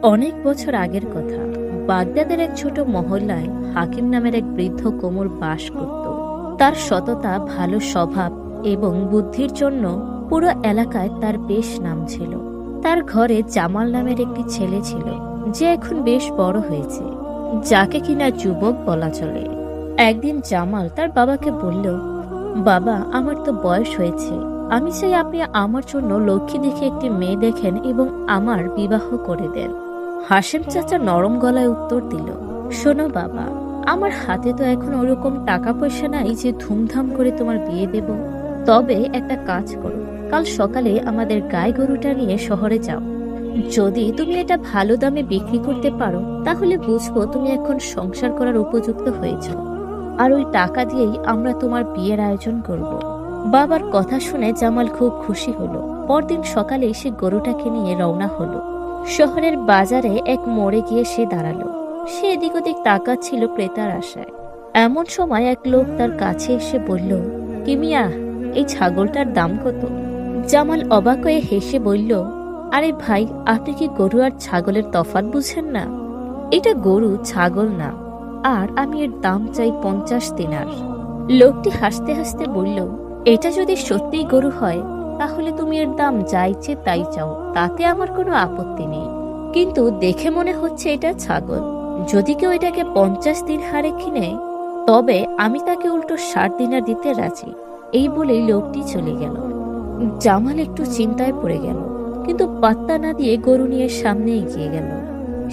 অনেক বছর আগের কথা। বাগদাদের এক ছোট মহল্লায় হাকিম নামের এক বৃদ্ধ কোমর বাস করত। তার সততা, ভালো স্বভাব এবং বুদ্ধির জন্য পুরো এলাকায় তার বেশ নাম ছিল। তার ঘরে জামাল নামের একটি ছেলে ছিল, যে এখন বেশ বড় হয়েছে, যাকে কিনা যুবক বলা চলে। একদিন জামাল তার বাবাকে বলল, বাবা, আমার তো বয়স হয়েছে, আমি চাই আপনি আমার জন্য লক্ষ্মী দেখে একটি মেয়ে দেখেন এবং আমার বিবাহ করে দেন। হাশেম চাচা নরম গলায় উত্তর দিল, শোনো বাবা, আমার হাতে তো এখন ওরকম টাকা পয়সা নাই যে ধুমধাম করে তোমার বিয়ে দেব। তবে একটা কাজ করো, কাল সকালে আমাদের গাই গরুটা নিয়ে শহরে যাও। যদি তুমি এটা ভালো দামে বিক্রি করতে পারো, তাহলে বুঝবো তুমি এখন সংসার করার উপযুক্ত হয়েছ। আর ওই টাকা দিয়েই আমরা তোমার বিয়ের আয়োজন করব। বাবার কথা শুনে জামাল খুব খুশি হলো। পরদিন সকালে সে গরুটাকে নিয়ে রওনা হলো। শহরের বাজারে এক মোড়ে গিয়ে সে দাঁড়ালো। সে এদিক ওদিক তাকাচ্ছিল ক্রেতার আশায়। এমন সময় এক লোক তার কাছে এসে বলল, কি মিয়া, এই ছাগলটার দাম কত? জামাল অবাক হয়ে হেসে বলল, আরে ভাই, আপনি কি গরু আর ছাগলের তফাৎ বুঝেন না? এটা গরু, ছাগল না। আর আমি এর দাম চাই 50 দিনার। লোকটি হাসতে হাসতে বলল, এটা যদি সত্যিই গরু হয়, তাহলে তুমি এর দাম যা ইচ্ছে তাই চাও, তাতে আমার কোনো আপত্তি নেই। কিন্তু দেখে মনে হচ্ছে এটা ছাগল। যদি কেউ এটাকে 50 দিনারে কিনে, তবে আমি তাকে উল্টো 60 দিনার দিতে রাজি। এই বলেই লোকটি চলে গেল। জামাল একটু চিন্তায় পড়ে গেল, কিন্তু পাত্তা না দিয়ে গরু নিয়ে সামনে এগিয়ে গেল।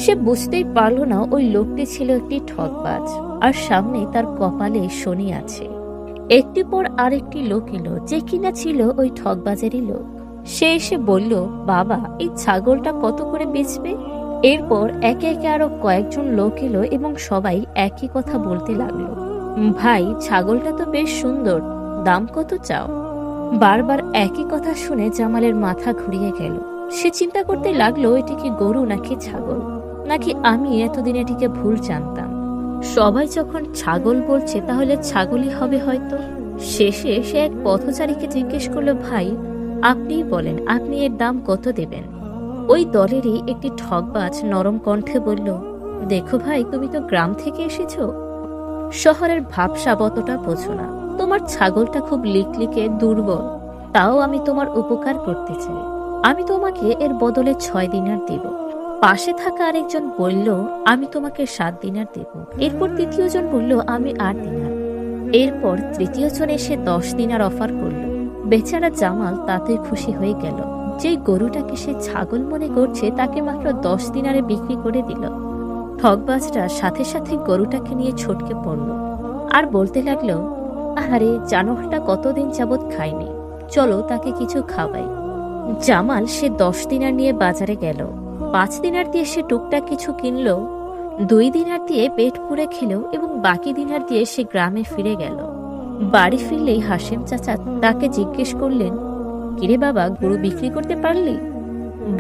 সে বুঝতেই পারল না ওই লোকটি ছিল একটি ঠকবাজ, আর সামনে তার কপালে শনি আছে। একটি পর আরেকটি লোক এলো, যে কিনা ছিল ওই ঠকবাজেরই লোক। সে এসে বলল, বাবা, এই ছাগলটা কত করে বেচবে? এরপর একে একে আরো কয়েকজন লোক এলো এবং সবাই একই কথা বলতে লাগলো, ভাই, ছাগলটা তো বেশ সুন্দর, দাম কত চাও? বারবার একই কথা শুনে জামালের মাথা ঘুরিয়ে গেল। সে চিন্তা করতে লাগলো, এটি কি গরু নাকি ছাগল, নাকি আমি এতদিন এটিকে ভুল জানতাম। সবাই যখন ছাগল বলছে, তাহলে ছাগলই হবে হয়তো। শেষে সে এক পথচারীকে জিজ্ঞেস করলো, ভাই, আপনিই বলেন, আপনি এর দাম কত দেবেন? ওই দলেরই একটি ঠকবাজ নরম কণ্ঠে বলল, দেখো ভাই, তুমি তো গ্রাম থেকে এসেছো, শহরের ভাবসাব অতটা বোঝো না। তোমার ছাগলটা খুব লিকলিকে, দুর্বল, তাও আমি তোমার উপকার করতে চাই। আমি তোমাকে এর বদলে 6 দিনার দেব। পাশে থাকা আরেকজন বলল, আমি তোমাকে 7 দিনার দেব। এরপর তৃতীয় জন বলল, আমি 8 দিনার। এরপর তৃতীয় জন এসে 10 দিনার অফার করলো। বেচারা জামাল তাতে খুশি হয়ে গেল। যেই গরুটাকে সে ছাগল মনে করছে, তাকে মাত্র 10 দিনারে বিক্রি করে দিল। ঠকবাজটা সাথে সাথে গরুটাকে নিয়ে ছটকে পড়ল আর বলতে লাগলো, আরে, জানোয়ারটা কতদিন যাবৎ খায়নি, চলো তাকে কিছু খাওয়াই। জামাল সে 10 দিনার নিয়ে বাজারে গেল। 5 দিনার দিয়ে সে টুকটাক কিছু কিনলো, 2 দিনার দিয়ে পেট পুরে খেলো এবং বাকি দিনার দিয়ে সে গ্রামে ফিরে গেল। বাড়ি ফিরলেই হাশেম চাচা তাকে জিজ্ঞেস করলেন, কিরে বাবা, গরু বিক্রি করতে পারলি?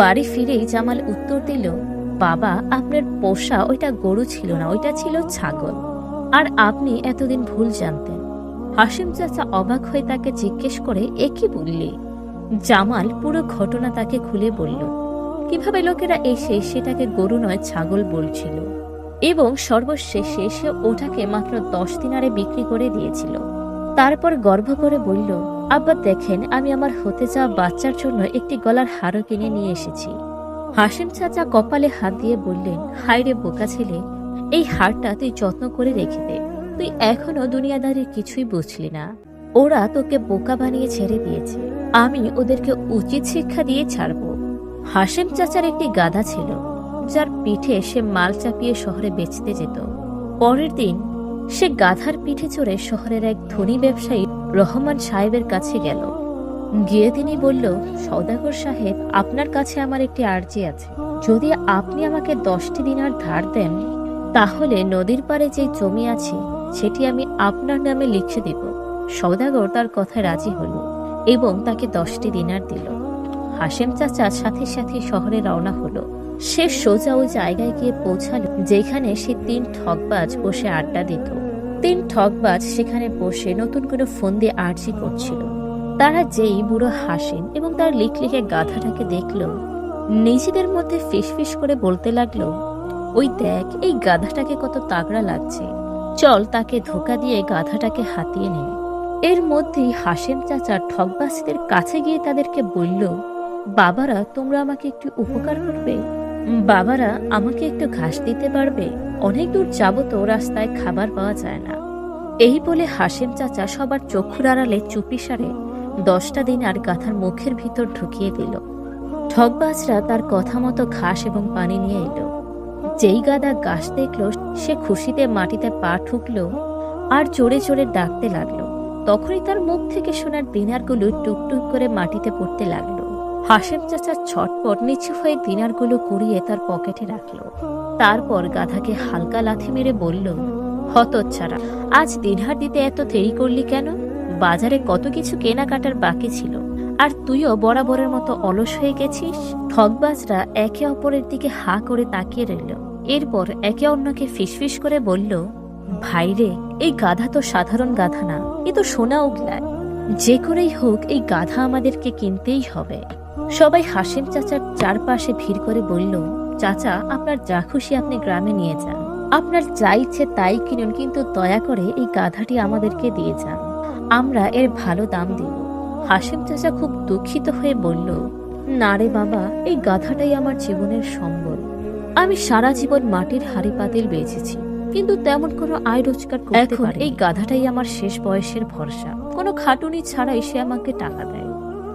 বাড়ি ফিরেই জামাল উত্তর দিল, বাবা, আপনার পোষা ওইটা গরু ছিল না, ওইটা ছিল ছাগল, আর আপনি এতদিন ভুল জানতেন। হাশেম চাচা অবাক হয়ে তাকে জিজ্ঞেস করে, এ কি বললি? জামাল পুরো ঘটনা তাকে খুলে বলল, কিভাবে লোকেরা এসে সেটাকে গরু নয় ছাগল বলছিল, এবং সর্বশেষে সে ওটাকে মাত্র 10 দিনারে বিক্রি করে দিয়েছিল। তারপর গর্ব করে বলল, আব্বা দেখেন, আমি আমার হতে যাওয়া বাচ্চার জন্য একটি গলার হারও কিনে নিয়ে এসেছি। হাশেম চাচা কপালে হাত দিয়ে বললেন, হায় রে বোকা ছেলে, এই হারটা তুই যত্ন করে রেখে দে। তুই এখনো দুনিয়াদারির কিছুই বুঝলি না। ওরা তোকে বোকা বানিয়ে ছেড়ে দিয়েছে, আমি ওদেরকে উচিত শিক্ষা দিয়ে ছাড়বো। হাশেম চাচার একটি গাধা ছিল, যার পিঠে সে মাল চাপিয়ে শহরে বেচতে যেত। পরের দিন সে গাধার পিঠে চড়ে শহরের এক ধনী ব্যবসায়ী রহমান সাহেবের কাছে গেল। গিয়ে তিনি বলল, সওদাগর সাহেব, আপনার কাছে আমার একটি আর্জি আছে। যদি আপনি আমাকে 10টি দিনার ধার দেন, তাহলে নদীর পাড়ে যে জমি আছে সেটি আমি আপনার নামে লিখে দেব। সওদাগর তার কথায় রাজি হলো এবং তাকে 10টি দিনার দিল। হাশেম চাচা সাথে সাথে শহরে রওনা হলো। সে সোজা ওই জায়গায় গিয়ে পৌঁছালো যেখানে সে 3 ঠকবাজ বসে আড্ডা দিত। 3 ঠকবাজ সেখানে বসে নতুন করে ফোন দিয়ে আর্জি করছিল। তারা যেই বুড়ো হাসেম এবং তার লিখলিখে গাধাটাকে দেখল, নিজেদের মধ্যে ফিসফিস করে বলতে লাগলো, ওই দেখ, এই গাধাটাকে কত তাগড়া লাগছে, চল তাকে ধোকা দিয়ে গাধাটাকে হাতিয়ে নেই। এর মধ্যেই হাসেম চাচা ঠকবাসীদের কাছে গিয়ে তাদেরকে বলল, বাবারা, তোমরা আমাকে একটু উপকার করবে? বাবারা, আমাকে একটু ঘাস দিতে পারবে? অনেক দূর যাব তো, রাস্তায় খাবার পাওয়া যায় না। এই বলে হাসেম চাচা সবার চক্ষুর আড়ালে চুপিসারে 10টা দিনার গাধার মুখের ভিতর ঢুকিয়ে দিল। ঠকবাজরা তার কথা মতো ঘাস এবং পানি নিয়ে এলো। যেই গাধা ঘাস দেখলো সে খুশিতে মাটিতে পা ঠুকলো আর জোরে জোরে ডাকতে লাগলো। তখনই তার মুখ থেকে সোনার দিনারগুলো টুকটুক করে মাটিতে পড়তে লাগলো। হাসেম চাচা ছটপট নিচু হয়ে দিনারগুলো কুড়িয়ে তার পকেটে রাখলো। তারপর গাধাকে হালকা লাথি মেরে বলল, হতচ্ছাড়া, আজ দিনহার দিতে এত দেরি করলি কেন? বাজারে কত কিছু কেনাকাটার বাকি ছিল, আর তুইও বরাবরের মতো অলস হয়ে গেছিস। ঠকবাজরা একে অপরের দিকে হা করে তাকিয়ে রইল। এরপর একে অন্যকে ফিসফিস করে বলল, ভাইরে, এই গাধা তো সাধারণ গাধা না, এ তো সোনা উগলায়। যে করেই হোক এই গাধা আমাদেরকে কিনতেই হবে। সবাই হাসেম চাচার চারপাশে ভিড় করে বলল, চাচা, আপনার যা খুশি আপনি গ্রামে নিয়ে যান, আপনার যা ইচ্ছে তাই কিনুন, কিন্তু দয়া করে এই গাধাটি আমাদেরকে দিয়ে যান, আমরা এর ভালো দাম দিব। হাসেম চাচা খুব দুঃখিত হয়ে বলল, না রে বাবা, এই গাধাটাই আমার জীবনের সম্বল। আমি সারা জীবন মাটির হাড়ি পাতিল বেচেছি, কিন্তু তেমন কোনো আয় রোজগার করতে পারি। এই গাধাটাই আমার শেষ বয়সের ভরসা, কোনো খাটুনি ছাড়াই সে আমাকে টাকা দেয়।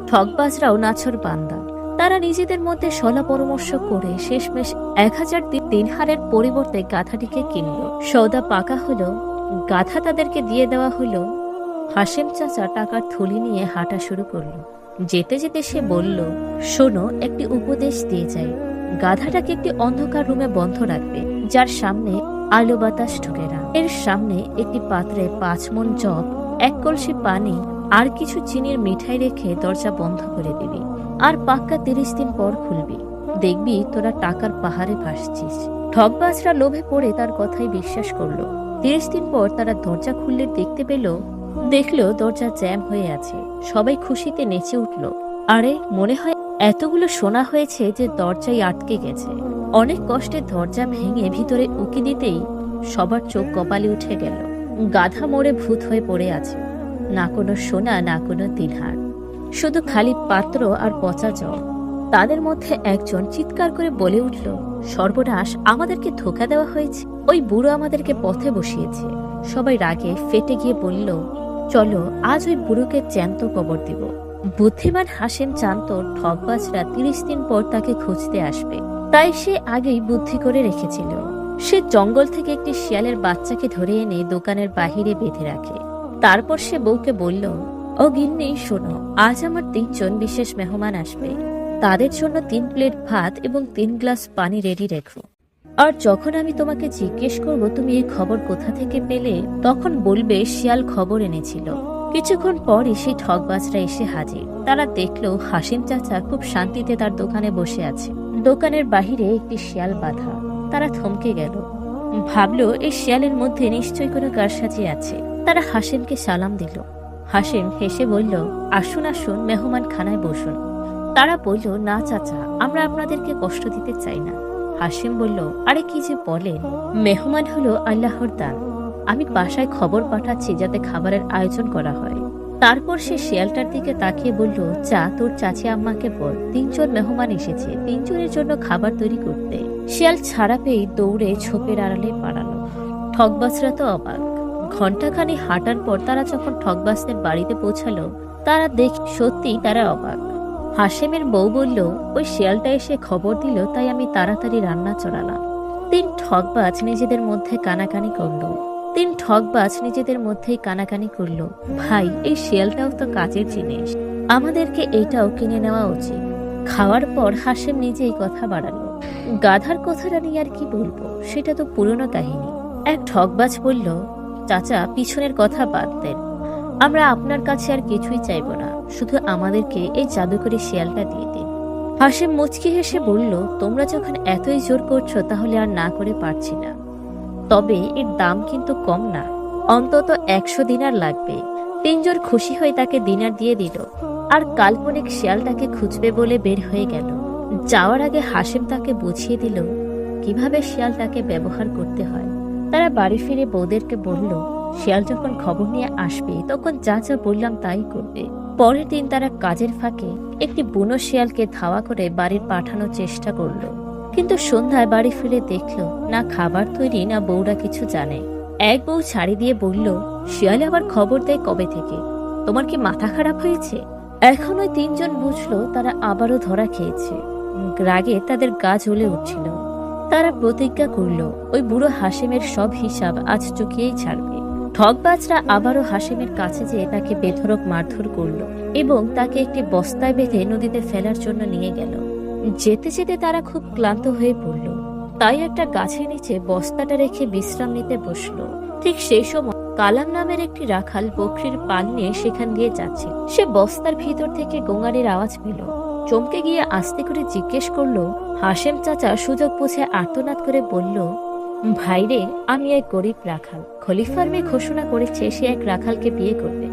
ঠকবাজরাও নাছর বান্দা, তারা নিজেদের মধ্যে সলা পরামর্শ করে শেষমেশ 1000 দিনহারের পরিবর্তে গাধাটিকে কিনল। সৌদা পাকা হলো, গাধা তাদেরকে দিয়ে দেওয়া হলো। হাসেম চাচা টাকার থলি নিয়ে হাঁটা শুরু করলো। যেতে যেতে সে বলল, শোনো, একটি উপদেশ দিয়ে যাই, গাধাটাকে একটি অন্ধকার রুমে বন্ধ রাখবে, যার সামনে আলো বাতাস ঢুকে না। এর সামনে একটি পাত্রে 5 মণ জব, 1 কলসি পানি আর কিছু চিনির মিঠাই রেখে দরজা বন্ধ করে দিবি, আর পাক্কা 30 দিন পর খুলবি। দেখবি তোরা টাকার পাহাড়ে ভাসছিস। ঠকবাজরা লোভে পড়ে তার কথাই বিশ্বাস করলো। 30 দিন পর তারা দরজা খুললে দেখলো দরজা জ্যাম হয়ে আছে। সবাই খুশিতে নেচে উঠল। আরে, মনে হয় এতগুলো সোনা হয়েছে যে দরজায় আটকে গেছে। অনেক কষ্টে দরজা ভেঙে ভিতরে উকি দিতেই সবার চোখ কপালে উঠে গেল। গাধা মরে ভূত হয়ে পড়ে আছে, না কোনো সোনা, না কোনো দিনহার, শুধু খালি পাত্র আর পচা জল। তাদের মধ্যে একজন চিৎকার করে বলে উঠল, সর্বনাশ, আমাদেরকে ধোঁকা দেওয়া হয়েছে, ওই বুড়ো আমাদেরকে পথে বসিয়েছে। সবাই রাগে ফেটে গিয়ে বলল, চলো আজ ওই বুড়োকে জ্যান্ত কবর দিব। বুদ্ধিমান হাসেম জানত ঠকবাজরা 30 দিন পর তাকে খুঁজতে আসবে, তাই সে আগেই বুদ্ধি করে রেখেছিল। সে জঙ্গল থেকে একটি শিয়ালের বাচ্চাকে ধরে এনে দোকানের বাহিরে বেঁধে রাখে। তারপর সে বউকে বলল, ও গিন্নি, শোনো, আজ আমার 3 জন বিশেষ মেহমান আসবে, তাদের জন্য 3 প্লেট ভাত এবং 3 গ্লাস পানি রেডি রেখো। আর যখন আমি তোমাকে জিজ্ঞেস করব তুমি এই খবর কোথা থেকে পেলে, তখন বলবে শিয়াল খবর এনেছিল। কিছুক্ষণ পরই সেই ঠকবাজরা এসে হাজির। তারা দেখলো হাসিম চাচা খুব শান্তিতে তার দোকানে বসে আছে। দোকানের বাহিরে একটি শিয়াল বাঁধা। তারা থমকে গেল, ভাবলো এই শিয়ালের মধ্যে নিশ্চয়ই কোনো কারসাজি আছে। তারা হাসিমকে সালাম দিল। হাসিম হেসে বলল, আসুন আসুন, মেহমান খানায় বসুন। তারা বলল, না চাচা, আমরা আপনাদেরকে কষ্ট দিতে চাই না। হাসিম বলল, আরে কি যে বলেন, মেহমান হলো আল্লাহর দান। আমি বাসায় খবর পাঠাচ্ছি যাতে খাবারের আয়োজন করা হয়। তারপর সে শিয়ালটার দিকে তাকিয়ে বলল, যা তোর চাচি আম্মাকে বল 3 জন মেহমান এসেছে, 3 জনের জন্য খাবার তৈরি করতে। শিয়াল ছাড়া পেয়ে দৌড়ে ছোপের আড়ালে পালালো। ঠকবাজরা তো অবাক। ঘণ্টাখানি হাঁটার পর তারা যখন ঠকবাজদের বাড়িতে পৌঁছালো, তারা সত্যি তারা অবাক। হাসেমের বউ বলল, ওই শিয়ালটা এসে খবর দিল, তাই আমি তাড়াতাড়ি রান্না চড়ালাম। 3 ঠকবাজ নিজেদের মধ্যে কানাকানি করলো, ভাই, এই শিয়ালটাও তো কাজের জিনিস, আমাদেরকে এইটাও কিনে নেওয়া উচিত। খাওয়ার পর হাসেম নিজেই কথা বাড়ালো, গাধার কথাটা নিয়ে আর কি বলবো, সেটা তো পুরনো কাহিনী। এক ঠকবাজ বলল, চাচা, পিছনের কথা বাদ দেন, আমরা আপনার কাছে আর কিছুই চাইব না, শুধু আমাদেরকে এই জাদুকরি শিয়ালটা দিয়ে দিন। হাসেম মুচকি হেসে বলল, তোমরা যখন এতই জোর করছো তাহলে আর না করে পারছি না, তবে এর দাম কিন্তু কম না, অন্তত 100 দিনার লাগবে। 3 জন খুশি হয়ে তাকে দিনার দিয়ে দিল আর কাল্পনিক শিয়ালটাকে খুঁজবে বলে বের হয়ে গেল। যাওয়ার আগে হাসেম তাকে বুঝিয়ে দিল কিভাবে শিয়ালটাকে ব্যবহার করতে হয়। তারা বাড়ি ফিরে বউদেরকে বলল, শিয়াল যখন খবর নিয়ে আসবে তখন যা যা বললাম তাই করবে। পরের দিন তারা কাজের ফাঁকে একটি বুনো শিয়ালকে ধাওয়া করে বাড়ির পাঠানোর চেষ্টা করলো, কিন্তু সন্ধ্যায় বাড়ি ফিরে দেখলো না খাবার তৈরি না বউরা কিছু জানে। এক বউ ছাড়ি দিয়ে বলল, শিয়ালে আবার খবর দেয় কবে থেকে? তোমার কি মাথা খারাপ হয়েছে? এখন ওই তিনজন বুঝলো তারা আবারও ধরা খেয়েছে। রাগে তাদের গা জ্বলে উঠছিল। তারা প্রতিজ্ঞা করলো ওই বুড়ো হাসেমের সব হিসাব আজ চুকিয়েই ছাড়বে। ঠকবাজরা আবারও হাসেমের কাছে যেয়ে তাকে বেধড়ক মারধর করলো এবং তাকে একটি বস্তায় বেঁধে নদীতে ফেলার জন্য নিয়ে গেল। যেতে যেতে তারা খুব ক্লান্ত হয়ে পড়ল, তাই একটা গাছের নিচে বস্তাটা রেখে বিশ্রাম নিতে বসলো। ঠিক সেই সময় কালাম নামের একটি রাখাল বকরির পাল নিয়ে সেখান দিয়ে যাচ্ছে। সে বস্তার ভিতর থেকে গোঙানির আওয়াজ পেল। চমকে গিয়ে আস্তে করে জিজ্ঞেস করলো। হাসেম চাচা সুযোগ বুঝে আর্তনাদ করে বলল, ভাইরে, আমি এক গরিব রাখাল। খলিফার মেয়ে ঘোষণা করেছে সে এক রাখালকে বিয়ে করবে।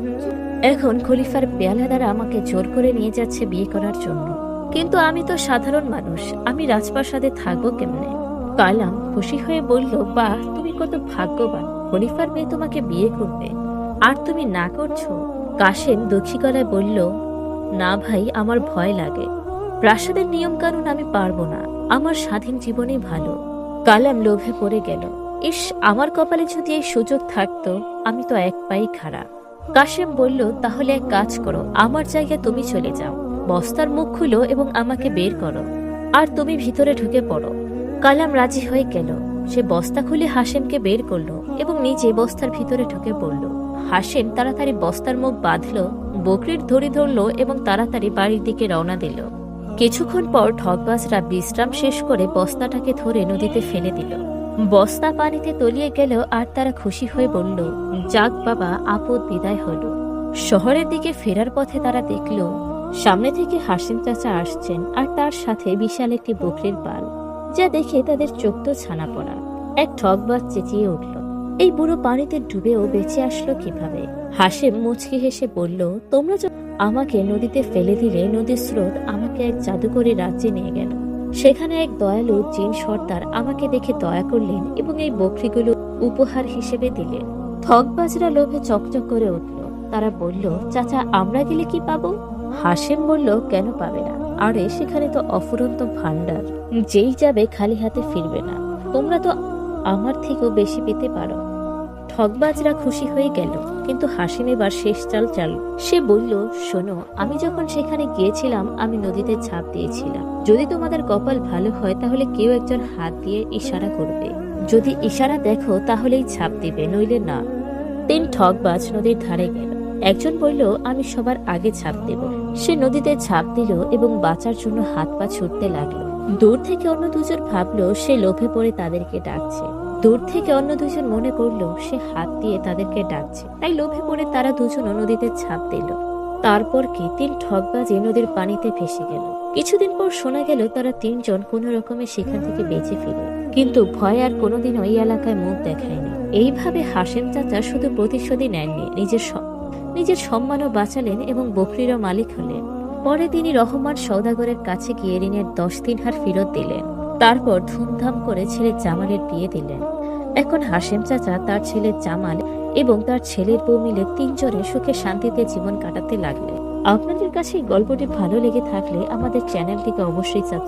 এখন খলিফার পেয়ালা দ্বারা আমাকে জোর করে নিয়ে যাচ্ছে বিয়ে করার জন্য, কিন্তু আমি তো সাধারণ মানুষ, আমি রাজপ্রাসাদে থাকবো কেমনে? কালাম খুশি হয়ে বলল, বাহ, তুমি কত ভাগ্যবান, খলিফার মেয়ে তোমাকে বিয়ে করবে আর তুমি না করছো। কাশেম দুঃখী গলায় বলল, না ভাই, আমার ভয় লাগে। প্রাসাদের নিয়ম কানুন আমি পারবো না, আমার স্বাধীন জীবনই ভালো। কালাম লোভে পড়ে গেল। ইস, আমার কপালে যদি এই সুযোগ থাকতো, আমি তো এক পাই খাড়া। কাশেম বলল, তাহলে এক কাজ করো, আমার জায়গায় তুমি চলে যাও, বস্তার মুখ খুলো এবং আমাকে বের করো, আর তুমি ভিতরে ঢুকে পড়ো। কালাম রাজি হয়ে গেল। সে বস্তা খুলে হাসেমকে বের করলো এবং নিজে বস্তার ভিতরে ঢুকে পড়ল। হাসেম তাড়াতাড়ি বস্তার মুখ বাঁধলো, বকরির ধরি ধরলো এবং তাড়াতাড়ি বাড়ির দিকে রওনা দিল। কিছুক্ষণ পর ঠকবাজরা বিশ্রাম শেষ করে বস্তাটাকে ধরে নদীতে ফেলে দিল। বস্তা পানিতে তলিয়ে গেল আর তারা খুশি হয়ে বলল, যাক বাবা, আপদ বিদায় হলো। শহরের দিকে ফেরার পথে তারা দেখল সামনে থেকে হাসেম চাচা আসছেন আর তার সাথে বিশাল একটি বকরির পাল, যা দেখে তাদের চোখ তো ছানা পড়া। এক ঠকবাজ চেঁচিয়ে উঠল, এই বুড়ো পানিতে ডুবেও বেঁচে আসলো কিভাবে? হাসেম মুচকি হেসে বলল, তোমরা আমাকে নদীতে ফেলে দিলে নদীর স্রোত আমাকে এক জাদুকরী রাজ্যে নিয়ে গেল। সেখানে এক দয়ালু জিন সর্দার আমাকে দেখে দয়া করলেন এবং এই বকরিগুলো উপহার হিসেবে দিলেন। ঠকবাজরা লোভে চকচক করে উঠল। তারা বলল, চাচা, আমরা গেলে কি পাবো? হাসেম বলল, কেন পাবে না? আরে, সেখানে তো অফুরন্ত ভান্ডার, যেই যাবে খালি হাতে ফিরবে না। তোমরা তো আমার থেকেও বেশি পেতে পারো। ঠকবাজরা খুশি হয়ে গেল, কিন্তু হাসিম এবার শেষ চাল চাল। সে বলল, শোনো, আমি যখন সেখানে গিয়েছিলাম আমি নদীতে ঝাঁপ দিয়েছিলাম। যদি তোমাদের কপাল ভালো হয় তাহলে কেউ একজন হাত দিয়ে ইশারা করবে, যদি ইশারা দেখো তাহলেই ঝাঁপ দিবে, নইলে না। তিন ঠকবাজ নদীর ধারে গেল। একজন বলল, আমি সবার আগে ঝাঁপ দেব। সে নদীতে ঝাঁপ দিল এবং বাঁচার জন্য হাত পা ছুটতে লাগলো। দূর থেকে অন্য দুজন ভাবলো সে লোভে পড়ে তাদেরকে ডাকছে। দূর থেকে অন্য দুজন মনে করলো সে হাত দিয়ে তাদেরকে ডাকছে, তাই লোভে পড়ে তারা দুজন নদীতে ঝাঁপ দিল। তারপর কি তিন ঠকবাজ নদীর পানিতে ভেসে গেল। কিছুদিন পর শোনা গেল তারা তিনজন কোনো রকমে সেখান থেকে বেঁচে ফিরে, কিন্তু ভয় আর কোনোদিনও এই এলাকায় মুখ দেখায়নি। এইভাবে হাসেম চাচা শুধু প্রতিশোধই নেননি, নিজের সম্মানও বাঁচালেন এবং বকরিরও মালিক হলেন। পরে তিনি রহমান সওদাগরের কাছে গিয়ে ঋণের 10 দিনার ফেরত দিলেন। তারপর ধুমধাম করে ছেলে জামালের বিয়ে দিলেন। এখন হাসেম চাচা, তার ছেলে জামাল এবং তার ছেলের বউ মিলে তিনজনে সুখে শান্তিতে জীবন কাটাতে লাগলেন। আপনাদের কাছে এই গল্পটি ভালো লেগে থাকলে আমাদের চ্যানেলটিকে অবশ্যই সাবস্ক্রাইব